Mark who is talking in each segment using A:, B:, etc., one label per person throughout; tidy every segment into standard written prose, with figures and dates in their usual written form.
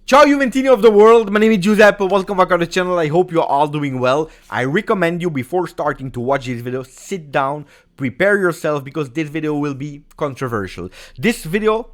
A: Ciao Juventini of the world, my name is Giuseppe, welcome back on the channel, I hope you're all doing well. I recommend you, before starting to watch this video, sit down, prepare yourself, because this video will be controversial. This video,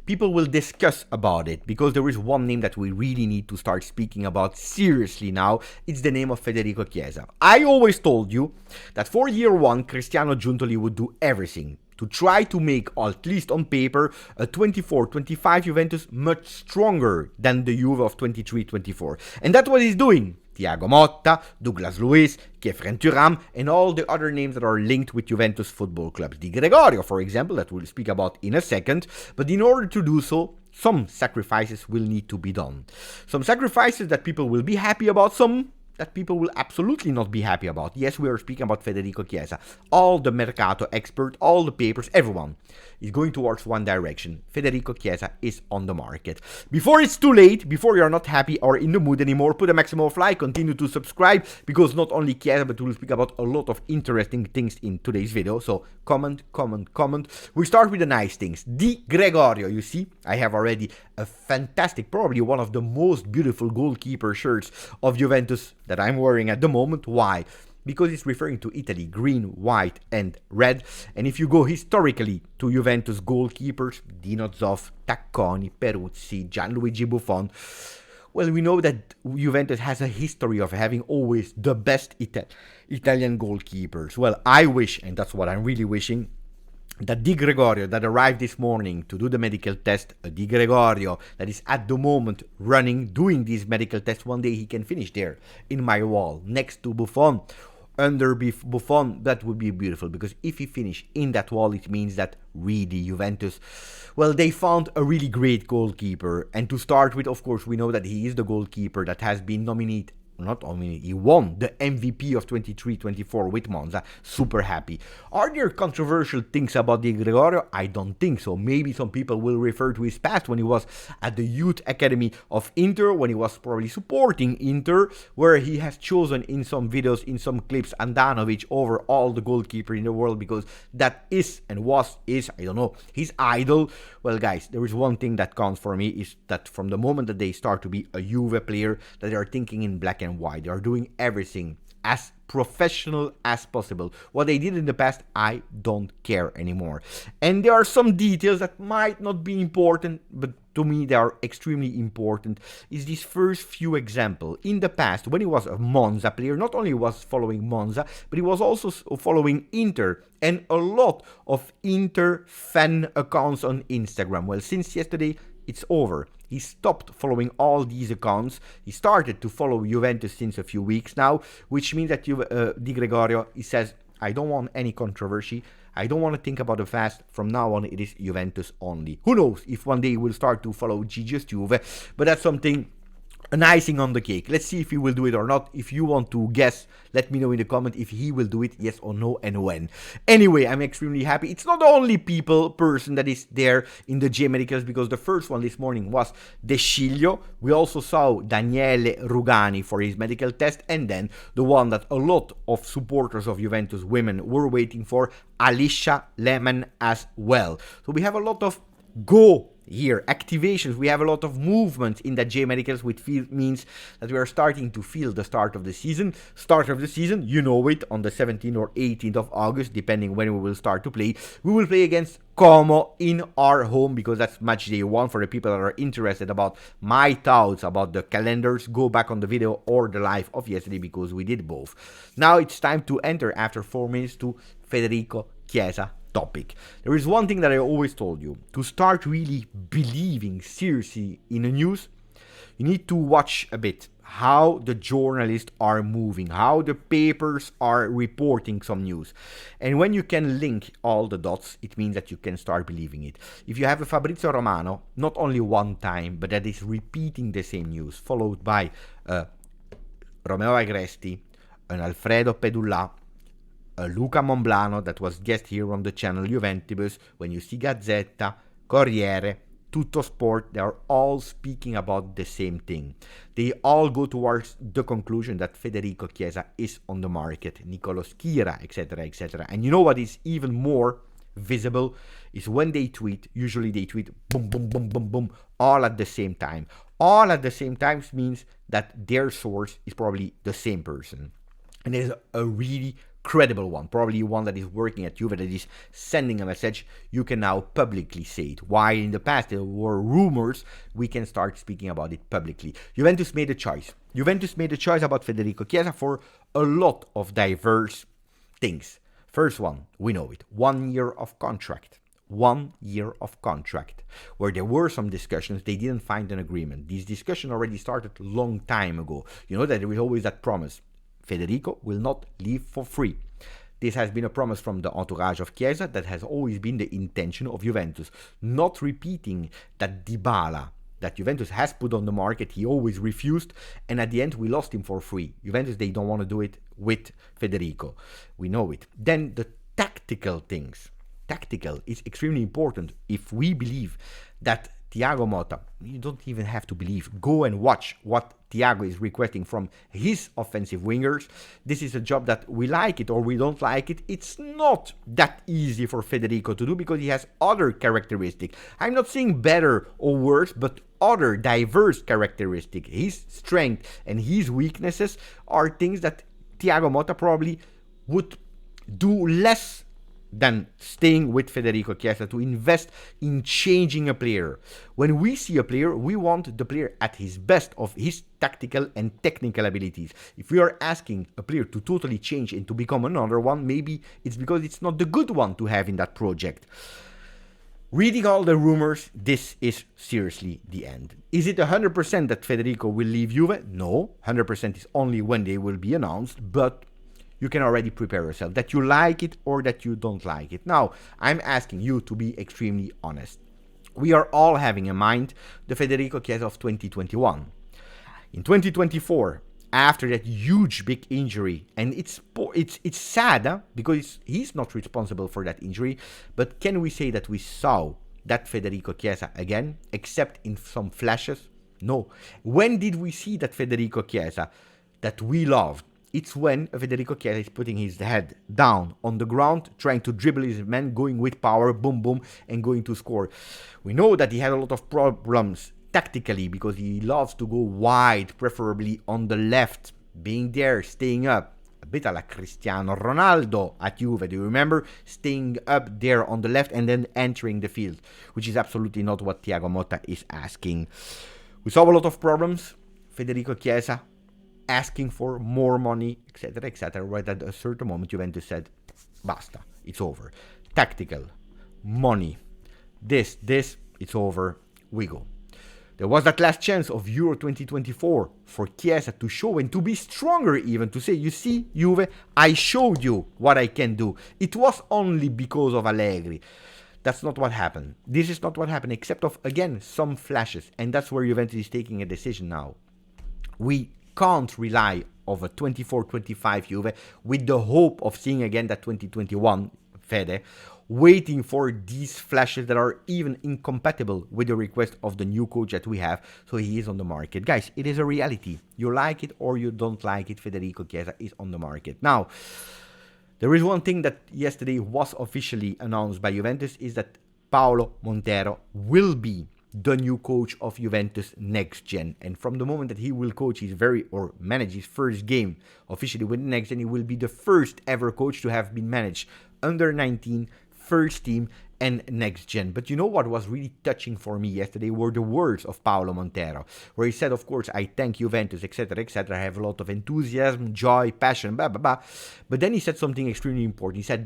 A: people will discuss about it, because there is one name that we really need to start speaking about seriously now. It's the name of Federico Chiesa. I always told you that for year one, Cristiano Giuntoli would do everything to try to make, at least on paper, a 24-25 Juventus much stronger than the Juve of 23-24. And that's what he's doing. Thiago Motta, Douglas Luiz, Kefren Thuram, and all the other names that are linked with Juventus Football Club. Di Gregorio, for example, that we'll speak about in a second. But in order to do so, some sacrifices will need to be done. Some sacrifices that people will be happy about, some that people will absolutely not be happy about. Yes, we are speaking about Federico Chiesa. All the Mercato experts, all the papers, everyone is going towards one direction. Federico Chiesa is on the market. Before it's too late, before you're not happy or in the mood anymore, put a maximum of like, continue to subscribe, because not only Chiesa, but we'll speak about a lot of interesting things in today's video. So comment. We start with the nice things. Di Gregorio, you see, I have already a fantastic, probably one of the most beautiful goalkeeper shirts of Juventus that I'm wearing at the moment. Why? Because it's referring to Italy, green, white and red. And if you go historically to Juventus goalkeepers, Dino Zoff, Tacconi, Peruzzi, Gianluigi Buffon, well, we know that Juventus has a history of having always the best Italian goalkeepers. Well, I wish, and that's what I'm really wishing, that Di Gregorio that arrived this morning to do the medical test, Di Gregorio that is at the moment doing these medical tests, one day he can finish there in my wall next to Buffon, under Buffon. That would be beautiful, because if he finish in that wall, it means that really Juventus, well, they found a really great goalkeeper. And to start with, of course, we know that he is the goalkeeper that has been nominated. Not only he won the MVP of 23-24 with Monza. Super happy. Are there controversial things about Di Gregorio? I don't think so. Maybe some people will refer to his past when he was at the youth academy of Inter, when he was probably supporting Inter, where he has chosen in some videos, in some clips, Andanovic over all the goalkeeper in the world, because that is I don't know, his idol. Well, guys, there is one thing that counts for me, is that from the moment that they start to be a Juve player, that they are thinking in black and white. They are doing everything as professional as possible. What they did in the past, I don't care anymore. And there are some details that might not be important, but to me they are extremely important. Is these first few examples. In the past, when he was a Monza player, not only was following Monza, but he was also following Inter, and a lot of Inter fan accounts on Instagram. Well, since yesterday, it's over. He stopped following all these accounts. He started to follow Juventus since a few weeks now, which means that Di Gregorio, he says, I don't want any controversy. I don't want to think about the past. From now on, it is Juventus only. Who knows if one day he will start to follow GJustjuve, but that's something, an icing on the cake. Let's see if he will do it or not. If you want to guess, let me know in the comment if he will do it, yes or no, and when. Anyway, I'm extremely happy. It's not the only person that is there in the Jmedicals, because the first one this morning was the Sciglio. We also saw Daniele Rugani for his medical test, and then the one that a lot of supporters of Juventus women were waiting for, Alisha Lehmann as well. So we have a lot of here activations, we have a lot of movement in that Jmedicals, which means that we are starting to feel the start of the season. You know it, on the 17th or 18th of August, depending when we will start to play. We will play against Como in our home, because that's match day one. For the people that are interested about my thoughts about the calendars, go back on the video or the live of yesterday, because we did both. Now it's time to enter, after 4 minutes, to Federico Chiesa topic. There is one thing that I always told you: to start really believing seriously in a news, you need to watch a bit how the journalists are moving, how the papers are reporting some news. And when you can link all the dots, it means that you can start believing it. If you have a Fabrizio Romano, not only one time, but that is repeating the same news, followed by Romeo Agresti, an Alfredo Pedulla, Luca Monblano, that was guest here on the channel Juventibus, when you see Gazzetta, Corriere, Tutto Sport, they are all speaking about the same thing. They all go towards the conclusion that Federico Chiesa is on the market, Nicolo Schira, etc., etc. And you know what is even more visible is when they tweet, usually they tweet boom, boom, boom, boom, boom, all at the same time. All at the same time means that their source is probably the same person. And it is a really credible one, probably one that is working at Juve, that is sending a message. You can now publicly say it. While in the past there were rumors, we can start speaking about it publicly. Juventus made a choice. Juventus made a choice about Federico Chiesa for a lot of diverse things. First one, we know it, 1 year of contract. 1 year of contract, where there were some discussions, they didn't find an agreement. These discussions already started a long time ago. You know that there is always that promise. Federico will not leave for free. This has been a promise from the entourage of Chiesa. That has always been the intention of Juventus. Not repeating that Dybala that Juventus has put on the market, he always refused, and at the end we lost him for free. Juventus, they don't want to do it with Federico. We know it. Then the tactical things. Tactical is extremely important. If we believe that Thiago Motta, you don't even have to believe, go and watch what Thiago is requesting from his offensive wingers. This is a job that we like it or we don't like it. It's not that easy for Federico to do because he has other characteristics. I'm not saying better or worse, but other diverse characteristics. His strength and his weaknesses are things that Thiago Motta probably would do less than staying with Federico Chiesa, to invest in changing a player. When we see a player, we want the player at his best of his tactical and technical abilities. If we are asking a player to totally change and to become another one, maybe it's because it's not the good one to have in that project. Reading all the rumors, this is seriously the end. Is it 100% that Federico will leave Juve? No, 100% is only when they will be announced, but you can already prepare yourself that you like it or that you don't like it. Now, I'm asking you to be extremely honest. We are all having in mind the Federico Chiesa of 2021. In 2024, after that huge big injury, and it's sad because he's not responsible for that injury, but can we say that we saw that Federico Chiesa again, except in some flashes? No. When did we see that Federico Chiesa that we loved? It's when Federico Chiesa is putting his head down on the ground, trying to dribble his man, going with power, boom, boom, and going to score. We know that he had a lot of problems tactically because he loves to go wide, preferably on the left, being there, staying up. A bit like Cristiano Ronaldo at Juve, do you remember? Staying up there on the left and then entering the field, which is absolutely not what Thiago Motta is asking. We saw a lot of problems. Federico Chiesa asking for more money, etc., etc. Right at a certain moment, Juventus said, basta, it's over. Tactical, money, this, it's over, we go. There was that last chance of Euro 2024 for Chiesa to show and to be stronger even, to say, you see, Juve, I showed you what I can do. It was only because of Allegri. That's not what happened. This is not what happened, except of, again, some flashes. And that's where Juventus is taking a decision now. We can't rely on a 24-25 Juve with the hope of seeing again that 2021 Fede, waiting for these flashes that are even incompatible with the request of the new coach that we have, so he is on the market. Guys, it is a reality. You like it or you don't like it, Federico Chiesa is on the market. Now, there is one thing that yesterday was officially announced by Juventus, is that Paulo Montero will be the new coach of Juventus next gen. And from the moment that he will coach manage his first game officially with next gen, he will be the first ever coach to have been managed under 19, first team, and next gen. But you know what was really touching for me yesterday were the words of Paulo Montero, where he said, of course, I thank Juventus, etc., etc. I have a lot of enthusiasm, joy, passion, blah, blah, blah. But then he said something extremely important. He said,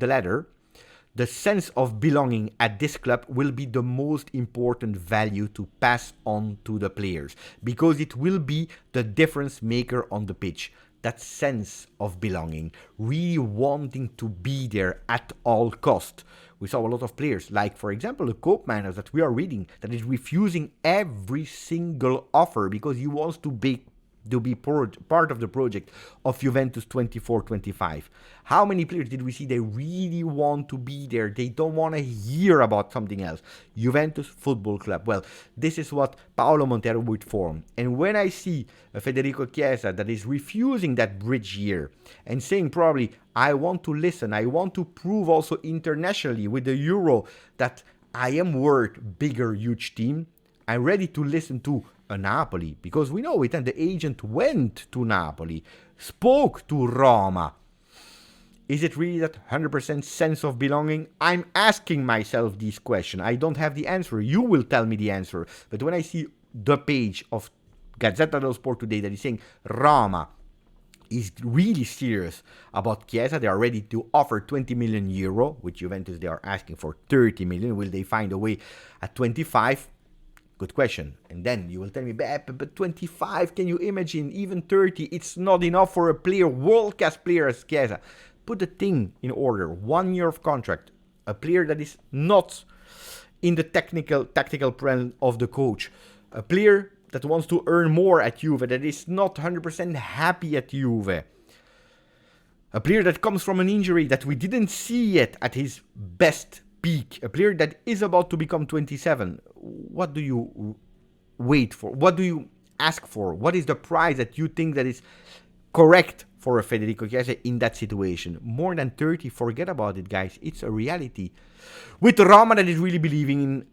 A: the sense of belonging at this club will be the most important value to pass on to the players, because it will be the difference maker on the pitch. That sense of belonging, really wanting to be there at all cost. We saw a lot of players, like, for example, the Koopmeiners that we are reading, that is refusing every single offer because he wants to be part of the project of Juventus 24-25. How many players did we see they really want to be there? They don't want to hear about something else. Juventus Football Club. Well, this is what Paulo Montero would form. And when I see a Federico Chiesa that is refusing that bridge year and saying probably, I want to listen, I want to prove also internationally with the Euro that I am worth bigger, huge team, I'm ready to listen to a Napoli, because we know it, and the agent went to Napoli, spoke to Roma. Is it really that 100% sense of belonging? I'm asking myself this question. I don't have the answer. You will tell me the answer. But when I see the page of Gazzetta dello Sport today that is saying Roma is really serious about Chiesa, they are ready to offer 20 million euro. With Juventus, they are asking for 30 million. Will they find a way at 25? Good question. And then you will tell me, but 25, can you imagine? Even 30, it's not enough for a player, world-class player as Chiesa. Put the thing in order. 1 year of contract. A player that is not in the tactical plan of the coach. A player that wants to earn more at Juve, that is not 100% happy at Juve. A player that comes from an injury that we didn't see yet at his best peak. A player that is about to become 27. What do you wait for? What do you ask for? What is the price that you think that is correct for a Federico Chiesa in that situation? More than 30, forget about it, guys. It's a reality. With Roma that is really believing in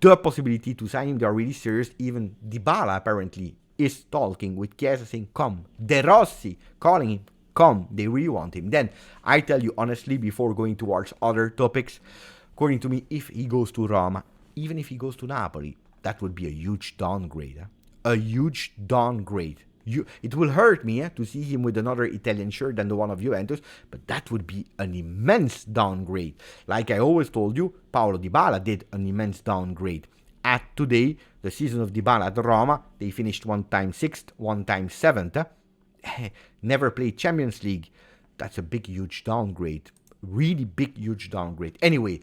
A: the possibility to sign him, they are really serious. Even Dybala apparently is talking with Chiesa, saying, come. De Rossi calling him, come. They really want him. Then, I tell you honestly, before going towards other topics, according to me, if he goes to Roma, even if he goes to Napoli, that would be a huge downgrade. A huge downgrade. It will hurt me to see him with another Italian shirt than the one of Juventus, but that would be an immense downgrade. Like I always told you, Paulo Dybala did an immense downgrade. At today, the season of Dybala at Roma, they finished one time 6th, one time 7th. Never played Champions League. That's a big, huge downgrade. Really big, huge downgrade. Anyway,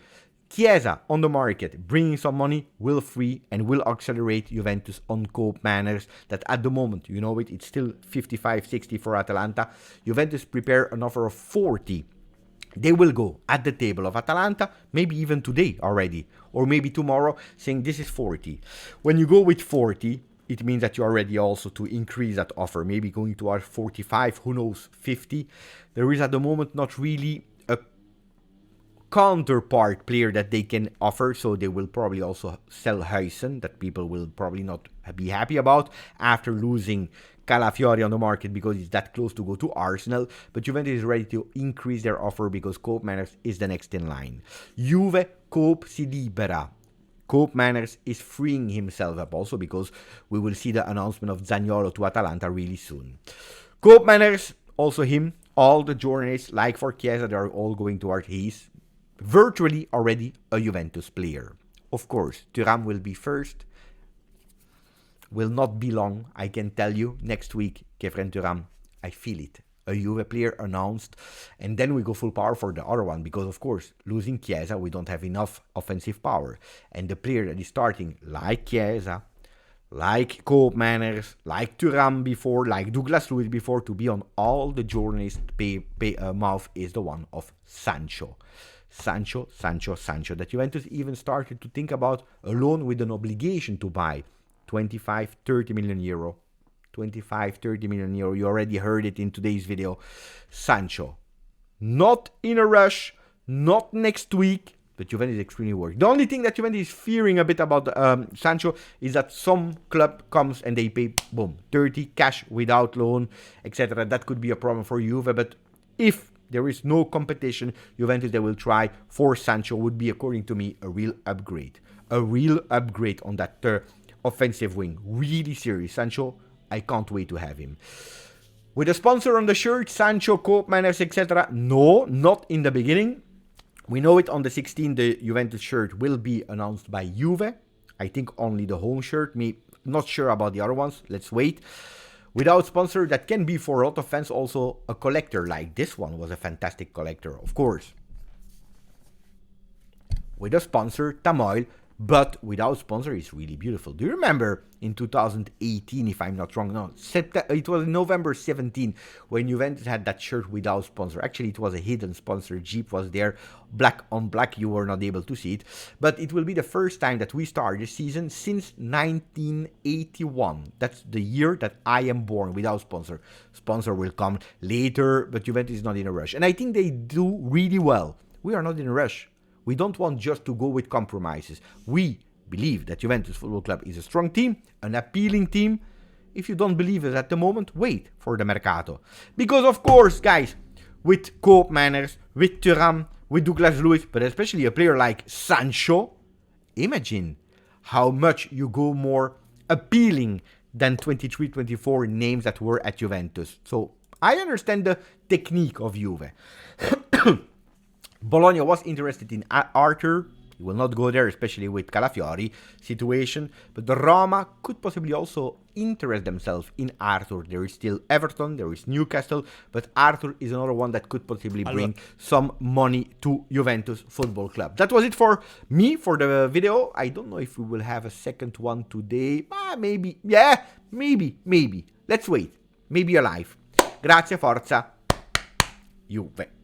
A: Chiesa on the market, bringing some money, will free and will accelerate Juventus on cope manners that at the moment, you know it, it's still 55-60 for Atalanta. Juventus prepare an offer of 40. They will go at the table of Atalanta, maybe even today already, or maybe tomorrow, saying this is 40. When you go with 40, it means that you're ready also to increase that offer, maybe going towards 45, who knows, 50. There is at the moment not really a counterpart player that they can offer, so they will probably also sell Huijsen, that people will probably not be happy about after losing Calafiori on the market because he's that close to go to Arsenal. But Juventus is ready to increase their offer because Cope Manners is the next in line. Juve, Cope si libera. Cope Manners is freeing himself up also because we will see the announcement of Zaniolo to Atalanta really soon. Cope Manners, also him, all the journalists, like for Chiesa, they are all going towards he's virtually already a Juventus player. Of course, Thuram will be first. Will not be long, I can tell you. Next week, Kefren Thuram, I feel it. A Juve player announced. And then we go full power for the other one. Because, of course, losing Chiesa, we don't have enough offensive power. And the player that is starting, like Chiesa, like Cope Manners, like Thuram before, like Douglas Luiz before, to be on all the journalists' mouth is the one of Sancho. Sancho. That Juventus even started to think about a loan with an obligation to buy 25-30 million euro. 25-30 million euro. You already heard it in today's video. Sancho. Not in a rush. Not next week. But Juventus is extremely worried. The only thing that Juventus is fearing a bit about Sancho is that some club comes and they pay, boom, 30 cash without loan, etc. That could be a problem for Juve. But if there is no competition, Juventus, they will try for Sancho, would be, according to me, a real upgrade. A real upgrade on that offensive wing. Really serious. Sancho, I can't wait to have him. With a sponsor on the shirt, Sancho, Cope Manners, etc. No, not in the beginning. We know it on the 16th, the Juventus shirt will be announced by Juve. I think only the home shirt. Me, not sure about the other ones. Let's wait. Without sponsor, that can be for a lot of fans also a collector. Like this one was a fantastic collector, of course. With a sponsor, Tamoil, but without sponsor, it's really beautiful. Do you remember in 2018, if I'm not wrong, no, it was November 17 when Juventus had that shirt without sponsor. Actually, it was a hidden sponsor. Jeep was there, black on black. You were not able to see it, but it will be the first time that we start the season since 1981. That's the year that I am born without sponsor. Sponsor will come later, but Juventus is not in a rush, and I think they do really well. We are not in a rush. We don't want just to go with compromises. We believe that Juventus Football Club is a strong team, an appealing team. If you don't believe it at the moment, wait for the Mercato. Because of course, guys, with Koopmeiners, with Thuram, with Douglas Luiz, but especially a player like Sancho, imagine how much you go more appealing than 23-24 names that were at Juventus. So I understand the technique of Juve. Bologna was interested in Arthur. He will not go there, especially with Calafiori situation. But the Roma could possibly also interest themselves in Arthur. There is still Everton, there is Newcastle, but Arthur is another one that could possibly bring some money to Juventus Football Club. That was it for me for the video. I don't know if we will have a second one today. Maybe. Yeah, maybe. Let's wait. Maybe alive. Grazie, forza. Juve.